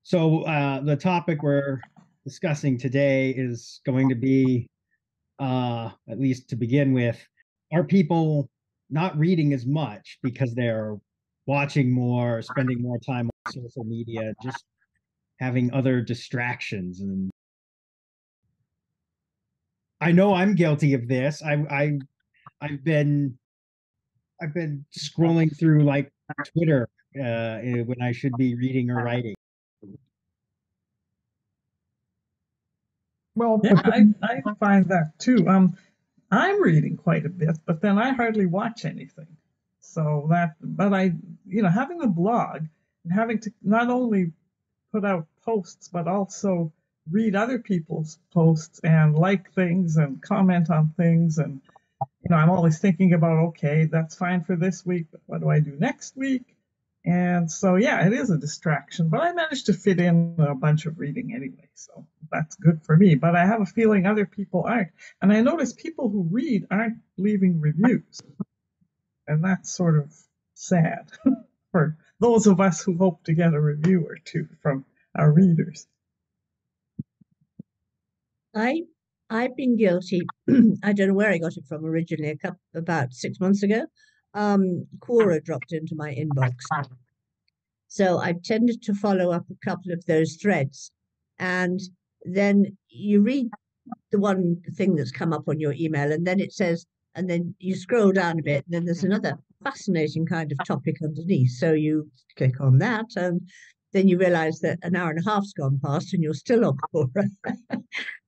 So the topic we're discussing today is going to be, at least to begin with, are people not reading as much because they're watching more, spending more time on social media, just having other distractions? And I know I'm guilty of this. I've been I've been scrolling through like Twitter when I should be reading or writing. Well, Yeah, but then, I find that too. I'm reading quite a bit, but then I hardly watch anything. So but having a blog and having to not only put out posts, but also read other people's posts and like things and comment on things. And, I'm always thinking about, okay, that's fine for this week, but what do I do next week? And so, yeah, it is a distraction, but I managed to fit in a bunch of reading anyway. So that's good for me. But I have a feeling other people aren't. And I notice people who read aren't leaving reviews. And that's sort of sad for those of us who hope to get a review or two from our readers. I I've been guilty. I don't know where I got it from originally, about 6 months ago. Quora dropped into my inbox. So I've tended to follow up a couple of those threads. And then you read the one thing that's come up on your email, and then it says, and then you scroll down a bit, and then there's another fascinating kind of topic underneath. So you click on that, and then you realize that an hour and a half's gone past and you're still on Quora.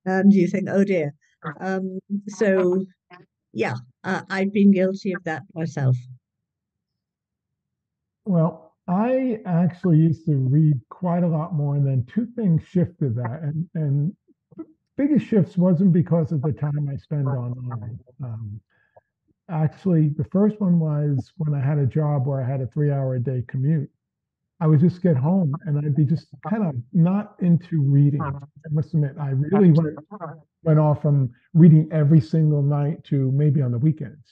And you think, oh dear. Um, so, yeah, I've been guilty of that myself. well, I actually used to read quite a lot more, and then two things shifted that. And biggest shifts wasn't because of the time I spend online. Actually, the first one was when I had a job where I had a 3 hour a day commute. I would just get home and I'd be just kind of not into reading. I must admit, I really went off from reading every single night to maybe on the weekends.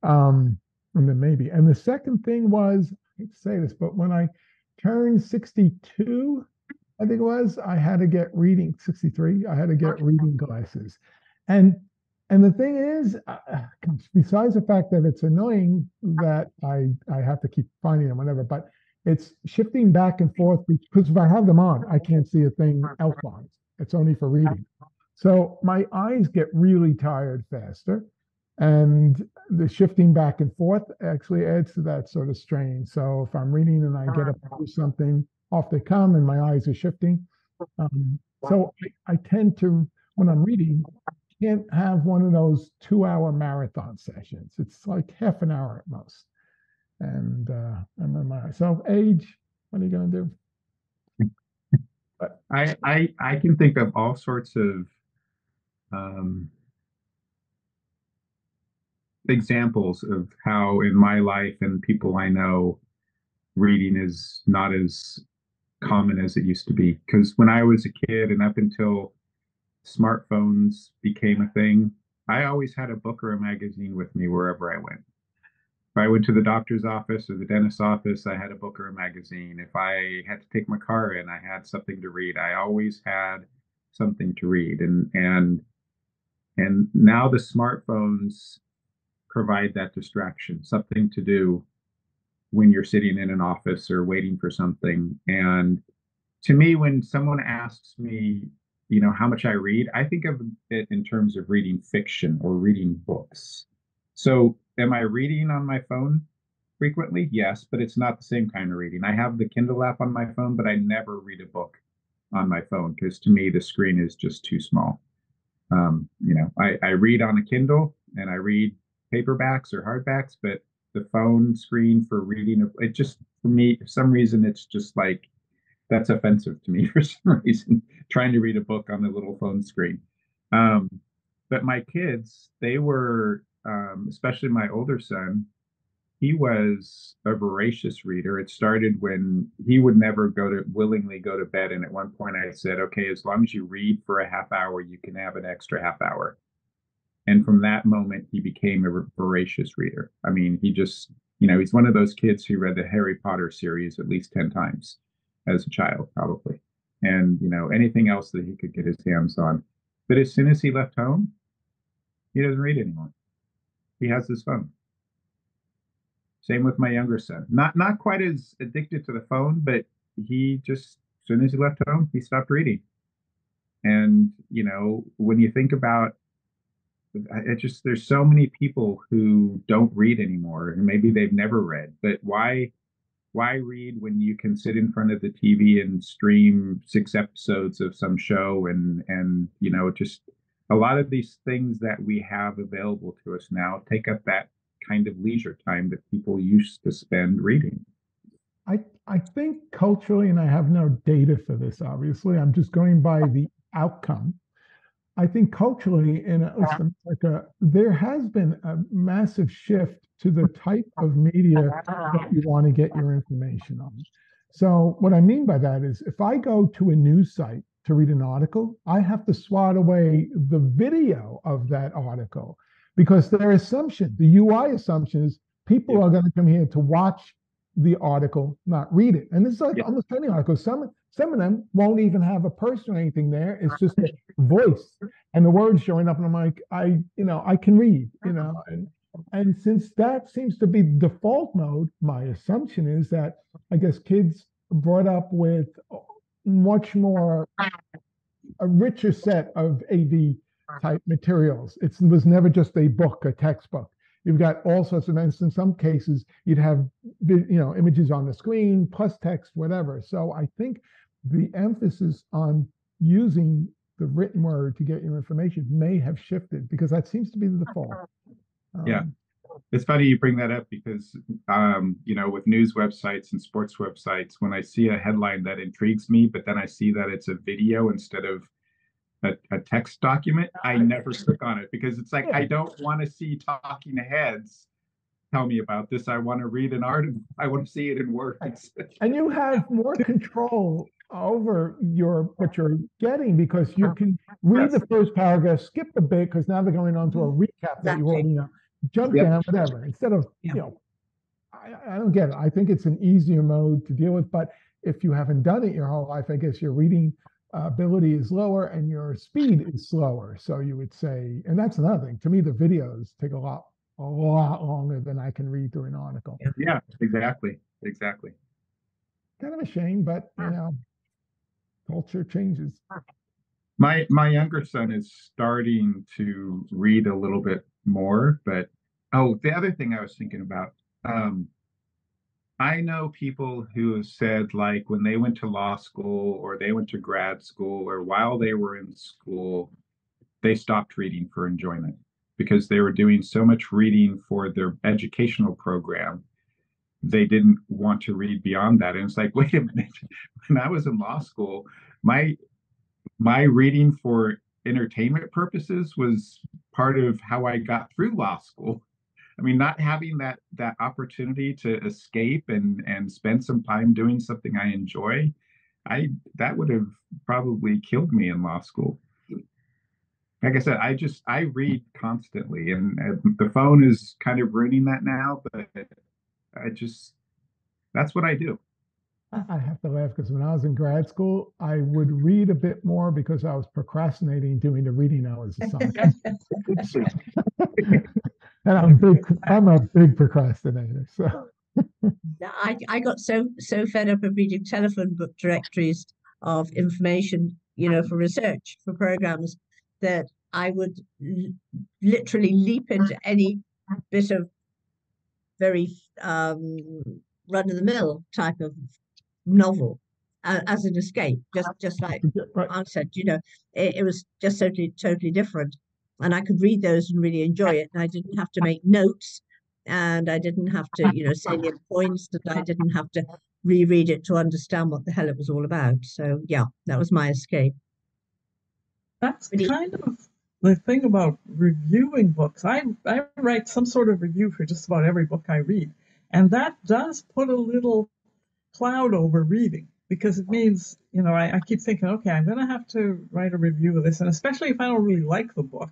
Um, and then maybe. And the second thing was, I hate to say this, but when I turned 62, I think it was, I had to get reading, 63, I had to get reading glasses. And and the thing is, besides the fact that it's annoying that I have to keep finding them whenever, but it's shifting back and forth because if I have them on, I can't see a thing else on. It's only for reading. So my eyes get really tired faster. And the shifting back and forth actually adds to that sort of strain. So if I'm reading and I get up to do something, off they come and my eyes are shifting. So I tend to, when I'm reading, can't have one of those 2 hour marathon sessions. It's like half an hour at most. And I'm in my, so age, what are you going to do? But I can think of all sorts of um, examples of how in my life and people I know, reading is not as common as it used to be. Because when I was a kid and up until smartphones became a thing, I always had a book or a magazine with me wherever I went. If I went to the doctor's office or the dentist's office, I had a book or a magazine. If I had to take my car in, I had something to read. I always had something to read. And now the smartphones provide that distraction, something to do when you're sitting in an office or waiting for something. And to me, when someone asks me, how much I read, I think of it in terms of reading fiction or reading books. So am I reading on my phone frequently? Yes, but it's not the same kind of reading. I have the Kindle app on my phone, but I never read a book on my phone because to me the screen is just too small. I read on a Kindle and I read paperbacks or hardbacks, but the phone screen for reading, it just, for me, for some reason, it's just like, that's offensive to me for some reason, trying to read a book on the little phone screen. Um, but my kids, they were, especially my older son, he was a voracious reader. It started when he would never willingly go to bed. And at one point I said, okay, as long as you read for a half hour, you can have an extra half hour. And from that moment, he became a voracious reader. I mean, he just, he's one of those kids who read the Harry Potter series at least 10 times. as a child, probably, and anything else that he could get his hands on. But as soon as he left home, he doesn't read anymore. He has his phone. Same with my younger son. Not quite as addicted to the phone, but he just as soon as he left home, he stopped reading. And when you think about it, just there's so many people who don't read anymore, and maybe they've never read. But why read when you can sit in front of the TV and stream 6 episodes of some show and just a lot of these things that we have available to us now take up that kind of leisure time that people used to spend reading. I think culturally, and I have no data for this, obviously, I'm just going by the outcome. I think culturally in at least America, there has been a massive shift to the type of media that you want to get your information on. So what I mean by that is if I go to a news site to read an article, I have to swat away the video of that article because their assumption, the UI assumption is people are going to come here to watch the article, not read it. And this is like almost any article. Some of them won't even have a person or anything there. It's just a voice and the words showing up. And I'm like, I can read, and since that seems to be default mode, my assumption is that I guess kids brought up with much more a richer set of AV type materials. It was never just a book, a textbook. You've got all sorts of events. In some cases, you'd have images on the screen plus text, whatever. So I think the emphasis on using the written word to get your information may have shifted because that seems to be the default. Yeah, it's funny you bring that up because with news websites and sports websites, when I see a headline that intrigues me, but then I see that it's a video instead of a text document, I never click on it because it's like I don't want to see talking heads tell me about this. I want to read an article. I want to see it in words. And you have more control over what you're getting because you can read the first paragraph, skip a bit because now they're going on to a recap that you already know, jump down, whatever. Instead of I don't get it. I think it's an easier mode to deal with, but if you haven't done it your whole life, I guess your reading ability is lower and your speed is slower. So you would say, and that's another thing. To me, the videos take a lot longer than I can read through an article. Yeah, exactly. Kind of a shame, but culture changes. My younger son is starting to read a little bit more, but the other thing I was thinking about, I know people who have said like when they went to law school or they went to grad school or while they were in school, they stopped reading for enjoyment because they were doing so much reading for their educational program. They didn't want to read beyond that. And it's like, wait a minute, when I was in law school, my reading for entertainment purposes was part of how I got through law school. I mean, not having that opportunity to escape and spend some time doing something I enjoy, that would have probably killed me in law school. Like I said, I read constantly, and the phone is kind of ruining that now, but that's what I do. I have to laugh because when I was in grad school, I would read a bit more because I was procrastinating doing the reading hours assignment. And I'm a big procrastinator. So I got so fed up of reading telephone book directories of information, for research for programs that I would literally leap into any bit of very run-of-the-mill type of novel as an escape, just like I said, it was just totally different. And I could read those and really enjoy it. And I didn't have to make notes and I didn't have to, salient points, that I didn't have to reread it to understand what the hell it was all about. So yeah, that was my escape. That's kind of the thing about reviewing books. I write some sort of review for just about every book I read. And that does put a little cloud over reading because it means, I keep thinking, okay, I'm going to have to write a review of this. And especially if I don't really like the book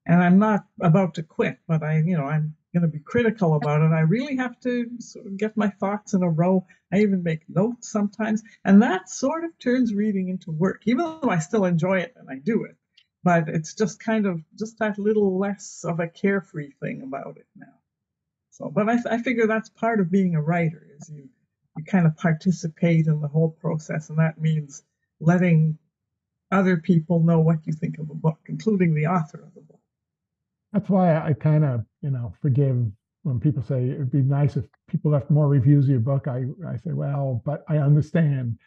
and I'm not about to quit, but I'm going to be critical about it, I really have to sort of get my thoughts in a row. I even make notes sometimes, and that sort of turns reading into work, even though I still enjoy it and I do it. But it's just kind of just that little less of a carefree thing about it now. So, but I figure that's part of being a writer, is you kind of participate in the whole process, and that means letting other people know what you think of a book, including the author of the book. That's why I kind of, forgive when people say it would be nice if people left more reviews of your book. I say, well, but I understand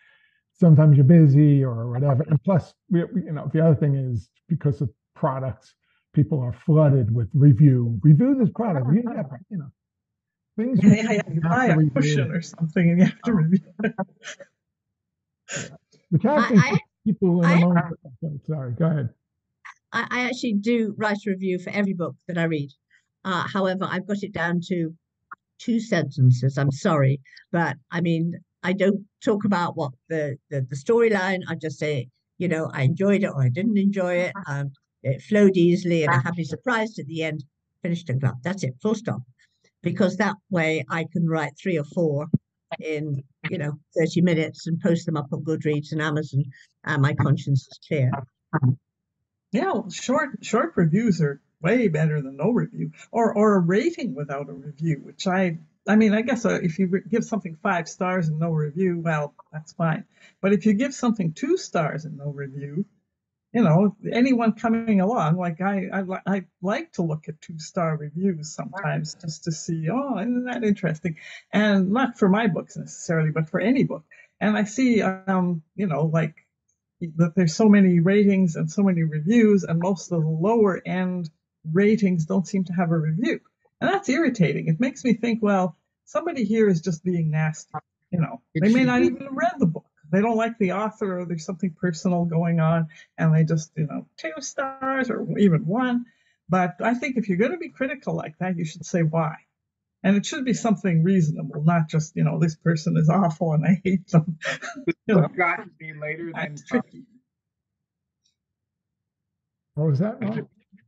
sometimes you're busy or whatever. And plus, the other thing is because of products, people are flooded with review this product, review that, things You buy a cushion or something and you have to review it. Which I think people in the moment. Sorry, go ahead. I actually do write a review for every book that I read. However, I've got it down to 2 sentences. I'm sorry, but I mean, I don't talk about what the storyline. I just say, I enjoyed it or I didn't enjoy it. It flowed easily and I'm happily surprised at the end. Finished and club. That's it. Full stop. Because that way I can write 3 or 4 in 30 minutes and post them up on Goodreads and Amazon, and my conscience is clear. Yeah, well, short reviews are way better than no review, or a rating without a review, which I mean, I guess if you give something 5 stars and no review, well, that's fine. But if you give something 2 stars and no review, anyone coming along, like I like to look at 2-star reviews sometimes just to see, oh, isn't that interesting? And not for my books necessarily, but for any book. And I see, like that there's so many ratings and so many reviews, and most of the lower end ratings don't seem to have a review. And that's irritating. It makes me think, well, somebody here is just being nasty. They may not even have read the book. They don't like the author, or there's something personal going on, and they just, 2 stars or even 1. But I think if you're going to be critical like that, you should say why. And it should be something reasonable, not just, this person is awful and I hate them. Got to be later than that's tricky. What was that?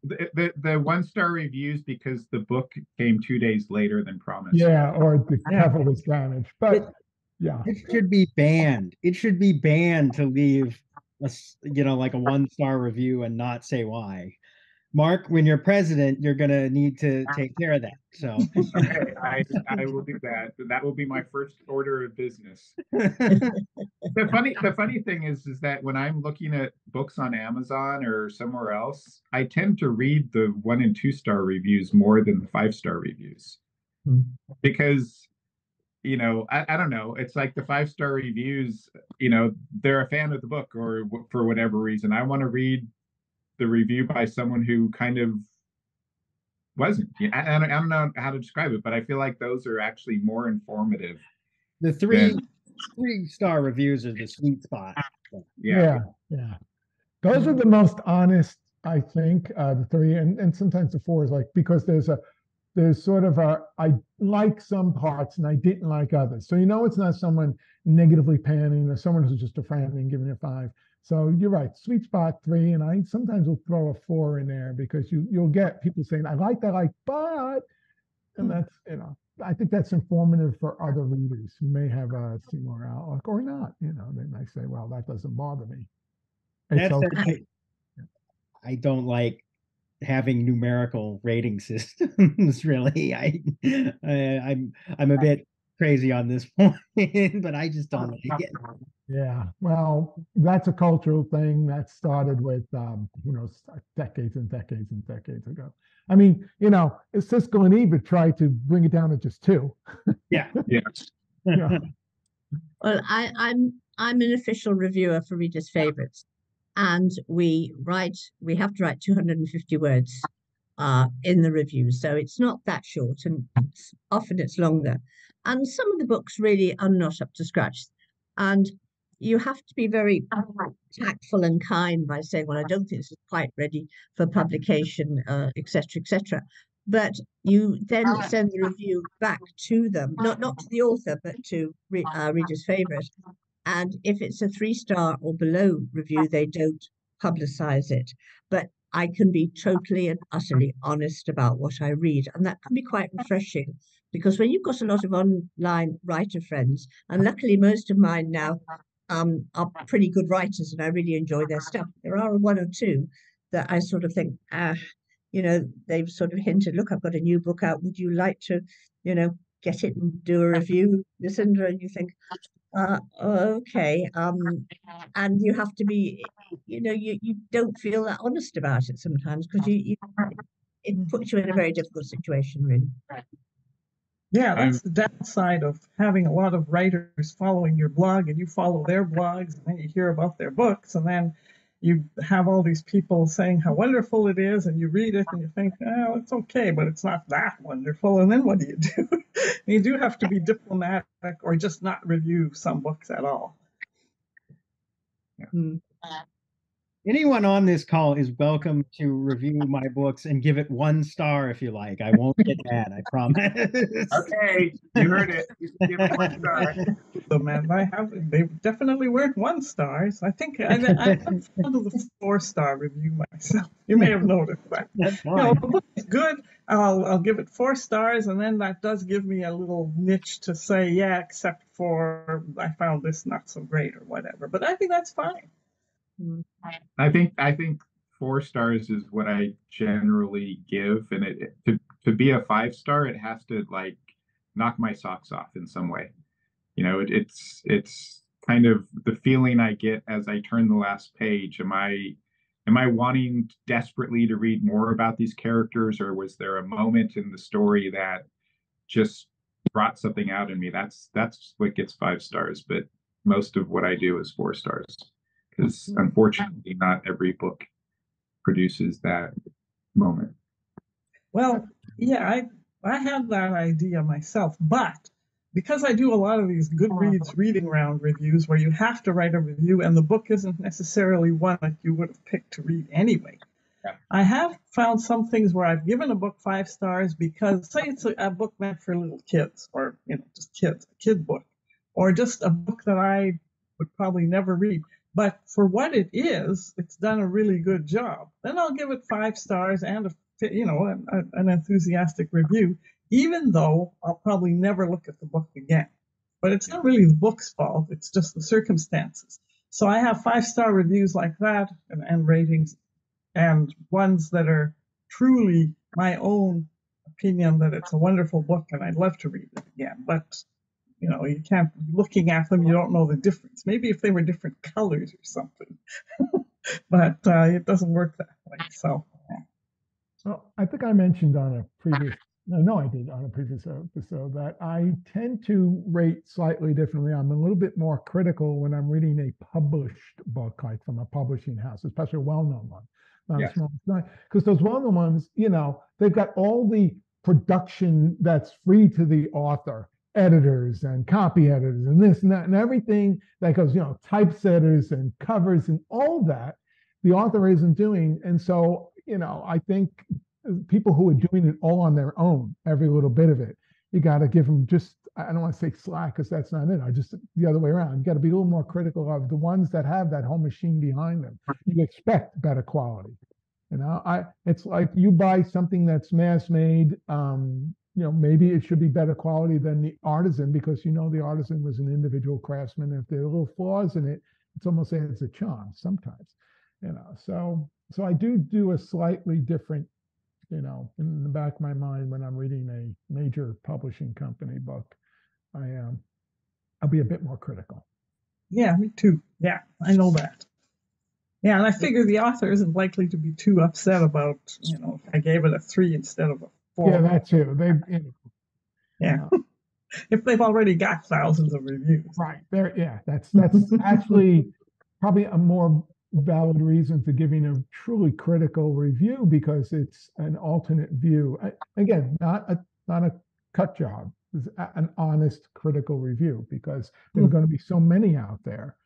The 1-star reviews because the book came 2 days later than promised. Yeah, or the cover was damaged. But yeah, it should be banned. It should be banned to leave like a 1-star review and not say why. Mark, when you're president, you're gonna need to take care of that. So okay, I will do that. That will be my first order of business. The funny thing is that when I'm looking at books on Amazon or somewhere else, I tend to read the 1 and 2-star reviews more than the 5-star reviews. Because I don't know. It's like the 5-star reviews, they're a fan of the book or for whatever reason. I want to read the review by someone who kind of wasn't. I don't know how to describe it, but I feel like those are actually more informative. The 3-star reviews are the sweet spot. Yeah. Those are the most honest, I think. The 3 and sometimes the 4 is like, because there's sort of I like some parts and I didn't like others. So it's not someone negatively panning or someone who's just a fan and giving it 5. So you're right, sweet spot 3, and I sometimes will throw a 4 in there because you'll get people saying, I like that, but, and that's, I think that's informative for other readers who may have a similar outlook or not. They might say, well, that doesn't bother me. I don't like having numerical rating systems. Really, I'm a bit crazy on this point, but I just don't like it. Yeah, well, that's a cultural thing that started with decades and decades and decades ago. I mean, Cisco and Eva tried to bring it down to just 2. Yeah. Well, I'm an official reviewer for Readers' Favorites, and we have to write 250 words in the review, so it's not that short, and often it's longer. And some of the books really are not up to scratch, and you have to be very tactful and kind by saying, well, I don't think this is quite ready for publication, etc., etc. But you then send the review back to them, not to the author, but to Reader's Favourite. And if it's a 3-star or below review, they don't publicize it. But I can be totally and utterly honest about what I read. And that can be quite refreshing because when you've got a lot of online writer friends, and luckily most of mine now are pretty good writers and I really enjoy their stuff. There are one or two that I sort of think, they've sort of hinted, look, I've got a new book out. Would you like to, get it and do a review, listen to it? And you think, okay. And you have to be, you don't feel that honest about it sometimes because it puts you in a very difficult situation, really. Yeah, that's the downside of having a lot of writers following your blog and you follow their blogs and then you hear about their books and then you have all these people saying how wonderful it is and you read it and you think, oh, it's okay, but it's not that wonderful. And then what do? You do have to be diplomatic or just not review some books at all. Yeah. Anyone on this call is welcome to review my books and give it 1 star if you like. I won't get mad, I promise. Okay, you heard it. You should give it 1 star. So, man, they definitely weren't 1 stars. I think I found the 4-star review myself. You may have noticed that. That's fine. The book is good. I'll give it 4 stars, and then that does give me a little niche to say, yeah, except for I found this not so great or whatever. But I think that's fine. I think 4 stars is what I generally give, and to be a 5-star, it has to like knock my socks off in some way. It's kind of the feeling I get as I turn the last page. Am I wanting desperately to read more about these characters, or was there a moment in the story that just brought something out in me? That's what gets 5 stars, but most of what I do is 4 stars. Because unfortunately, not every book produces that moment. Well, yeah, I had that idea myself, but because I do a lot of these Goodreads reading round reviews where you have to write a review and the book isn't necessarily one that you would have picked to read anyway. Yeah. I have found some things where I've given a book 5 stars because, say, it's a book meant for little kids or, just kids, a kid book, or just a book that I would probably never read. But for what it is, it's done a really good job. Then I'll give it 5 stars and an enthusiastic review, even though I'll probably never look at the book again. But it's not really the book's fault; it's just the circumstances. So I have 5-star reviews like that and ratings, and ones that are truly my own opinion that it's a wonderful book and I'd love to read it again. But you can't, looking at them, you don't know the difference. Maybe if they were different colors or something, but it doesn't work that way. So, well, I think I mentioned on a previous, no, I did on a previous episode that I tend to rate slightly differently. I'm a little bit more critical when I'm reading a published book, like from a publishing house, especially a well-known one. Because those well-known ones, they've got all the production that's free to the author. Editors and copy editors and this and that and everything that goes, typesetters and covers and all that the author isn't doing. And so, I think people who are doing it all on their own, every little bit of it, you got to give them just, I don't want to say slack because that's not it. I just, the other way around, you got to be a little more critical of the ones that have that whole machine behind them. You expect better quality. It's like you buy something that's mass made, maybe it should be better quality than the artisan because the artisan was an individual craftsman. If there are little flaws in it, it's almost adds a charm sometimes, So I do a slightly different, in the back of my mind when I'm reading a major publishing company book, I'll be a bit more critical. Yeah, me too. Yeah, I know that. Yeah, and I figure the author isn't likely to be too upset about, if I gave it a 3 instead of a 4. Yeah, that too. Yeah. If they've already got thousands of reviews. Right. Yeah, that's actually probably a more valid reason for giving a truly critical review because it's an alternate view. Again, not a cut job. It's an honest critical review because there are going to be so many out there.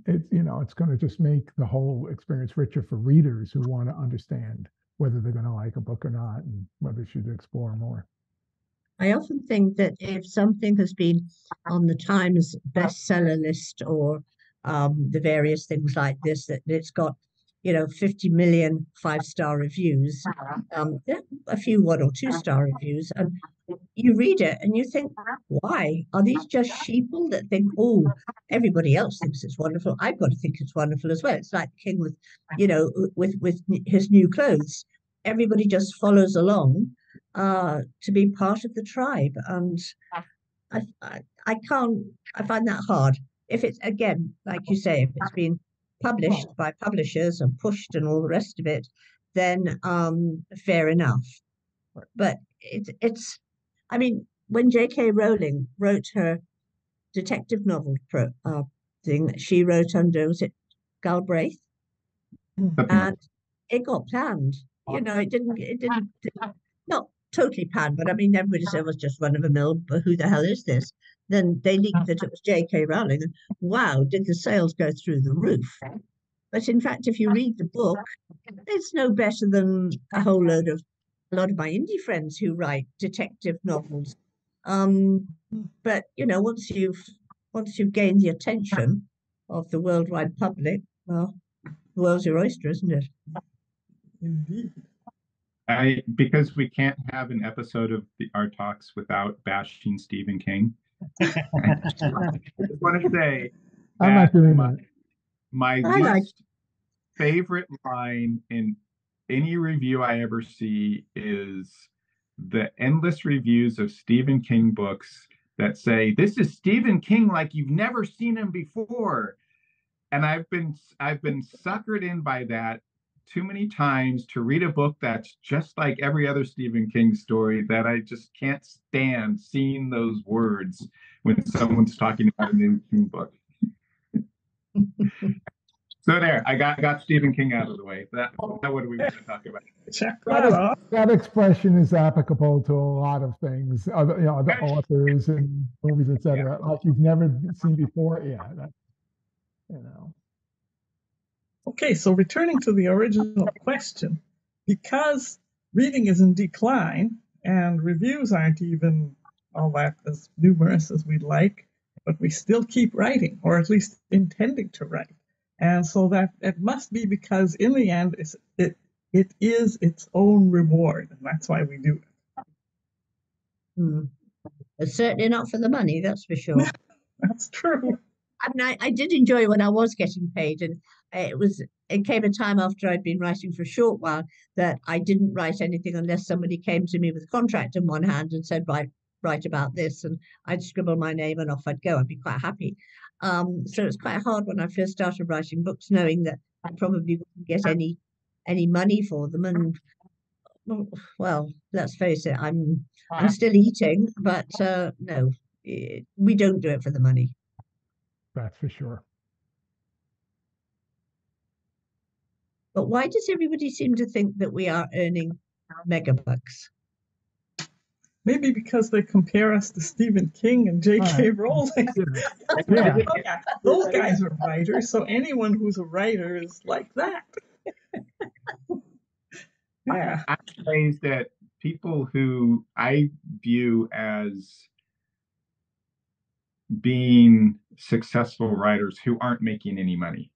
It's going to just make the whole experience richer for readers who want to understand whether they're going to like a book or not and whether they should explore more. I often think that if something has been on the Times bestseller list or the various things like this, that it's got 50 million 5-star reviews, a few 1 or 2-star reviews, and you read it and you think, why? Are these just sheeple that think, oh, everybody else thinks it's wonderful, I've got to think it's wonderful as well? It's like King with, with his new clothes. Everybody just follows along to be part of the tribe. And I can't, I find that hard. If it's, again, like you say, if it's been published by publishers and pushed and all the rest of it, then fair enough. But it's, I mean, when J.K. Rowling wrote her detective novel thing that she wrote under, was it Galbraith? And it got planned. It didn't not totally planned, but I mean, everybody said it was just run of the mill, but who the hell is this? Then they leaked that it was J.K. Rowling, and wow, did the sales go through the roof. But in fact, if you read the book, it's no better than a lot of my indie friends who write detective novels. But once you've gained the attention of the worldwide public, well, the world's your oyster, isn't it? Indeed. Because we can't have an episode of our talks without bashing Stephen King. I just want to say I'm not doing that. My least favorite line in any review I ever see is the endless reviews of Stephen King books that say, this is Stephen King like you've never seen him before. And I've been suckered in by that too many times to read a book that's just like every other Stephen King story, that I just can't stand seeing those words when someone's talking about a new King book. So there, I got Stephen King out of the way. That's what we want to talk about. Check that off. That expression is applicable to a lot of things, other authors and movies, etc. Like you've never seen before. Yeah, Okay, so returning to the original question, because reading is in decline and reviews aren't even all that as numerous as we'd like, but we still keep writing, or at least intending to write. And so that it must be because in the end, it is its own reward, and that's why we do it. It's certainly not for the money, that's for sure. That's true. I mean, I did enjoy when I was getting paid, and it came a time after I'd been writing for a short while that I didn't write anything unless somebody came to me with a contract in one hand and said, write about this, and I'd scribble my name and off I'd go. I'd be quite happy. So it's quite hard when I first started writing books, knowing that I probably wouldn't get any money for them. And well, let's face it, I'm still eating, but no, we don't do it for the money. That's for sure. But why does everybody seem to think that we are earning megabucks? Maybe because they compare us to Stephen King and J.K. Rowling. Yeah. Those guys are writers, so anyone who's a writer is like that. Yeah. I'm amazed at people who I view as being successful writers who aren't making any money,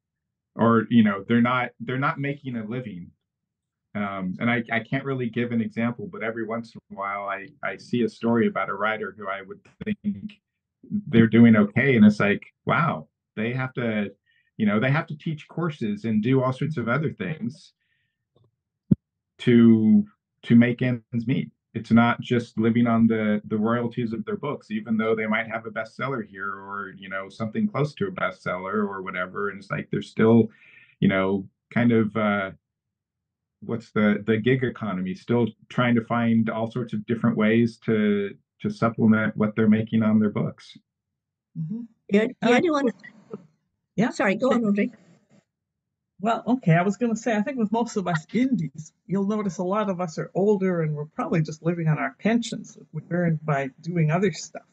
or they're not making a living. And I can't really give an example, but every once in a while I see a story about a writer who I would think they're doing okay, and it's like, wow, they have to teach courses and do all sorts of other things to make ends meet. It's not just living on the royalties of their books, even though they might have a bestseller here, or something close to a bestseller or whatever. And it's like they're still, kind of what's the gig economy, still trying to find all sorts of different ways to supplement what they're making on their books. Mm-hmm. The only one. Yeah. Sorry, go on, Audrey. Well, okay, I was going to say, I think with most of us indies, you'll notice a lot of us are older and we're probably just living on our pensions that we earned by doing other stuff.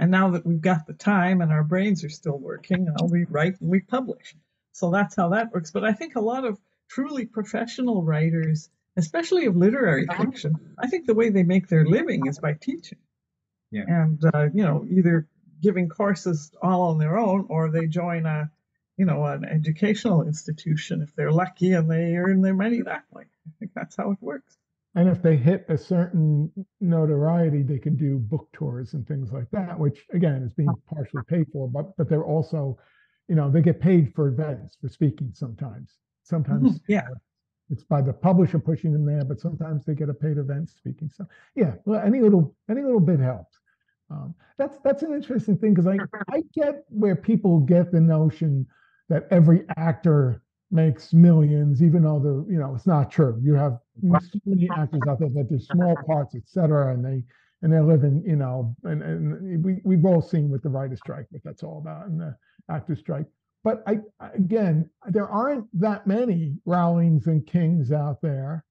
And now that we've got the time and our brains are still working, we write and we publish. So that's how that works. But I think a lot of truly professional writers, especially of literary fiction, I think the way they make their living is by teaching. Yeah. And, either giving courses all on their own, or they join a an educational institution if they're lucky and they earn their money that way. I think that's how it works. And if they hit a certain notoriety, they can do book tours and things like that, which again is being partially paid for, but they're also, they get paid for events, for speaking sometimes. Sometimes Yeah. it's by the publisher pushing them there, but sometimes they get a paid event speaking. So yeah, well, any little bit helps. That's an interesting thing because I get where people get the notion that every actor makes millions, even though it's not true. You have so many actors out there that do small parts, etc., and they're living, and we've all seen with the writer's strike what that's all about and the actor's strike. But again, there aren't that many Rowlings and Kings out there,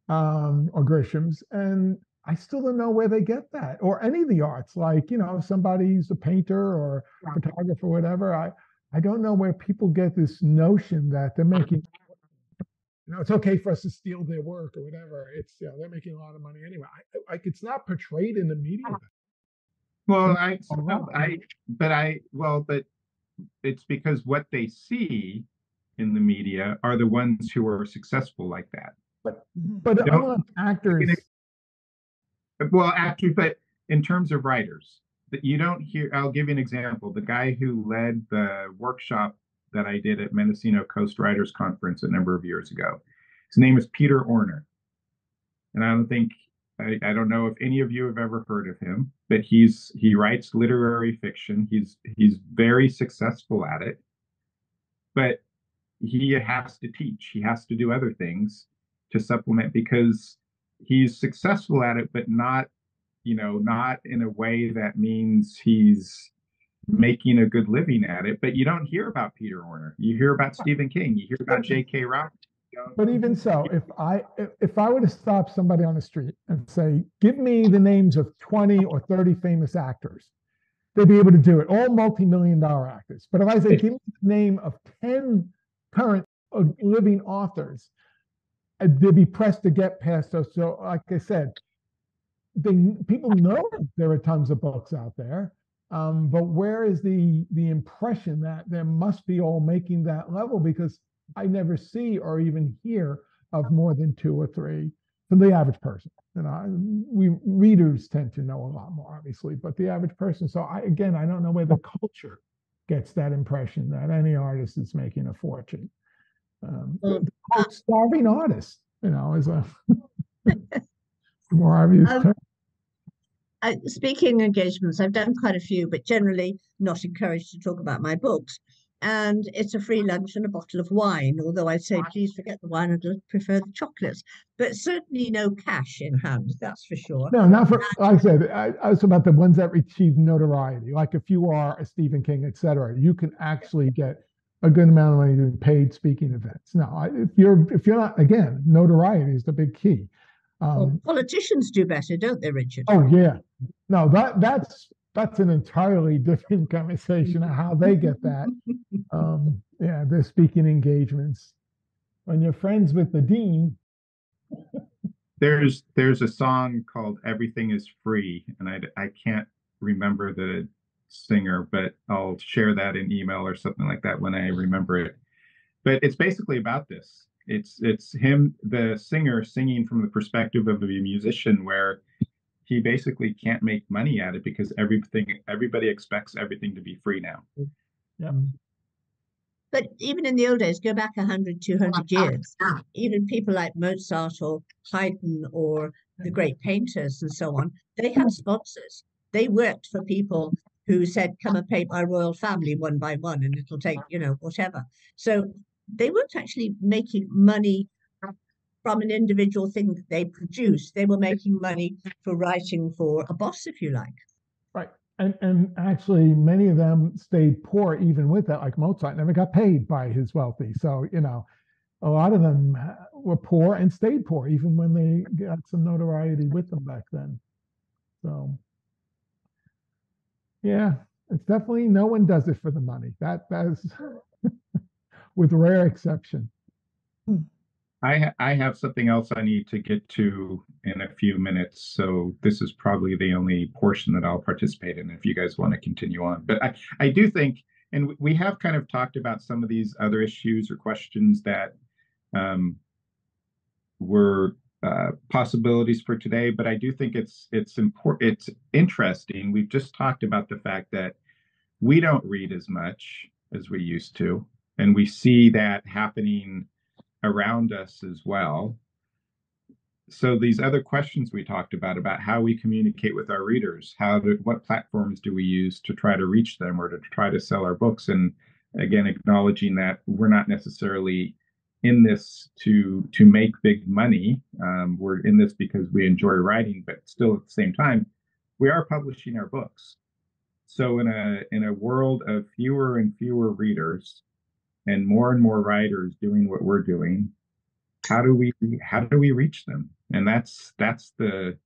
or Grishams, and I still don't know where they get that, or any of the arts. Like, if somebody's a painter or photographer or whatever, I don't know where people get this notion that they're making, it's okay for us to steal their work or whatever. It's, they're making a lot of money anyway. Like, it's not portrayed in the media. Well, but it's because what they see in the media are the ones who are successful like that. But unlike actors, well, actually, but in terms of writers, that you don't hear. I'll give you an example. The guy who led the workshop that I did at Mendocino Coast Writers Conference a number of years ago, his name is Peter Orner, and I don't know if any of you have ever heard of him, but he writes literary fiction. He's very successful at it, but he has to teach. He has to do other things to supplement because he's successful at it, but not in a way that means he's making a good living at it. But you don't hear about Peter Orner. You hear about Stephen King. You hear about J.K. Rowling. But even so, if I were to stop somebody on the street and say, give me the names of 20 or 30 famous actors, they'd be able to do it, all multi-million-dollar actors. But if I say, give me the name of 10 current living authors, they'd be pressed to get past those. So like I said, people know there are tons of books out there, but where is the impression that there must be all making that level? Because I never see or even hear of more than 2 or 3 for the average person. We readers tend to know a lot more, obviously, but the average person. So I don't know where the culture gets that impression that any artist is making a fortune. Starving artist, is a more obvious term. Speaking engagements, I've done quite a few, but generally not encouraged to talk about my books. And it's a free lunch and a bottle of wine, although I'd say please forget the wine and prefer the chocolates. But certainly no cash in hand, that's for sure. No, not for, like I said, I was about the ones that achieve notoriety. Like if you are a Stephen King, etc., you can actually get a good amount of money doing paid speaking events. Now, if you're not, again, notoriety is the big key. Well, politicians do better, don't they, Richard? Oh yeah, no, that's an entirely different conversation of how they get that. Yeah, they're speaking engagements. When you're friends with the dean. There's a song called "Everything Is Free," and I can't remember the singer, but I'll share that in email or something like that when I remember it. But it's basically about this. It's him, the singer, singing from the perspective of a musician, where he basically can't make money at it because everybody expects everything to be free now. Yeah. But even in the old days, go back 100, 200 years, even people like Mozart or Haydn or the great painters and so on, they had sponsors. They worked for people who said, come and paint my royal family one by one, and it'll take, whatever. So they weren't actually making money from an individual thing that they produced. They were making money for writing for a boss, if you like. Right. And actually, many of them stayed poor even with that. Like Mozart never got paid by his wealthy. So, a lot of them were poor and stayed poor even when they got some notoriety with them back then. So, yeah, it's definitely no one does it for the money. That is with rare exception. I have something else I need to get to in a few minutes, so this is probably the only portion that I'll participate in if you guys want to continue on. But I do think And we have kind of talked about some of these other issues or questions that were possibilities for today, but I do think it's important. It's interesting. We've just talked about the fact that we don't read as much as we used to, and we see that happening around us as well. So these other questions we talked about how we communicate with our readers, what platforms do we use to try to reach them or to try to sell our books, and again acknowledging that we're not necessarily in this to make big money. We're in this because we enjoy writing, but still at the same time, we are publishing our books. So in a world of fewer and fewer readers and more writers doing what we're doing, how do we reach them? And that's the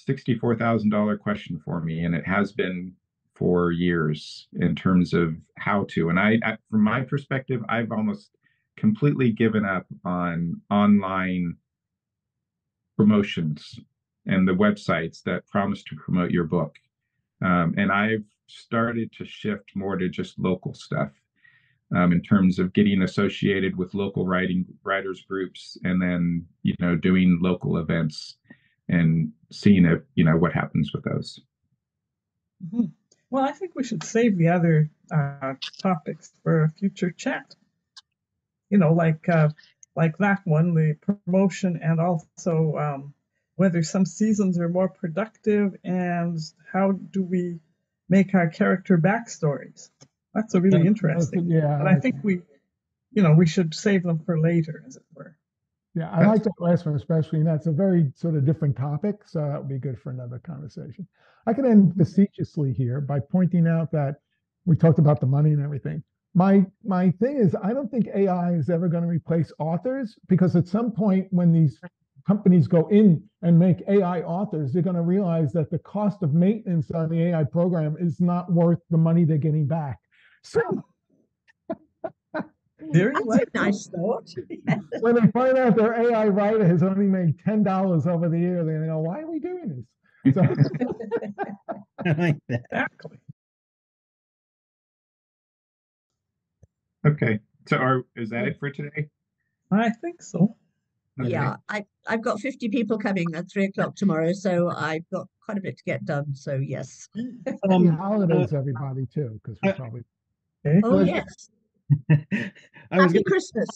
$64,000 question for me, and it has been for years in terms of how to. And I from my perspective, I've almost completely given up on online promotions and the websites that promise to promote your book. And I've started to shift more to just local stuff, in terms of getting associated with local writers groups, and then doing local events and seeing what happens with those. Mm-hmm. Well, I think we should save the other topics for a future chat. Like that one, the promotion, and also whether some seasons are more productive, and how do we make our character backstories. That's a really interesting. Yeah, but I think we should save them for later, as it were. Yeah, I like that last one especially, and that's a very sort of different topic, so that would be good for another conversation. I can end facetiously here by pointing out that we talked about the money and everything. My thing is, I don't think AI is ever going to replace authors, because at some point when these companies go in and make AI authors, they're going to realize that the cost of maintenance on the AI program is not worth the money they're getting back. So Very That's a nice thought. when they find out their AI writer has only made $10 over the year, they go, "Why are we doing this?" So, I like that. Exactly. Okay, so is that it for today? I think so. Okay. Yeah, I've got 50 people coming at 3 o'clock tomorrow, so I've got quite a bit to get done. So yes. happy holidays, everybody, too, because we probably. Okay. Oh yes. I was Happy gonna Christmas.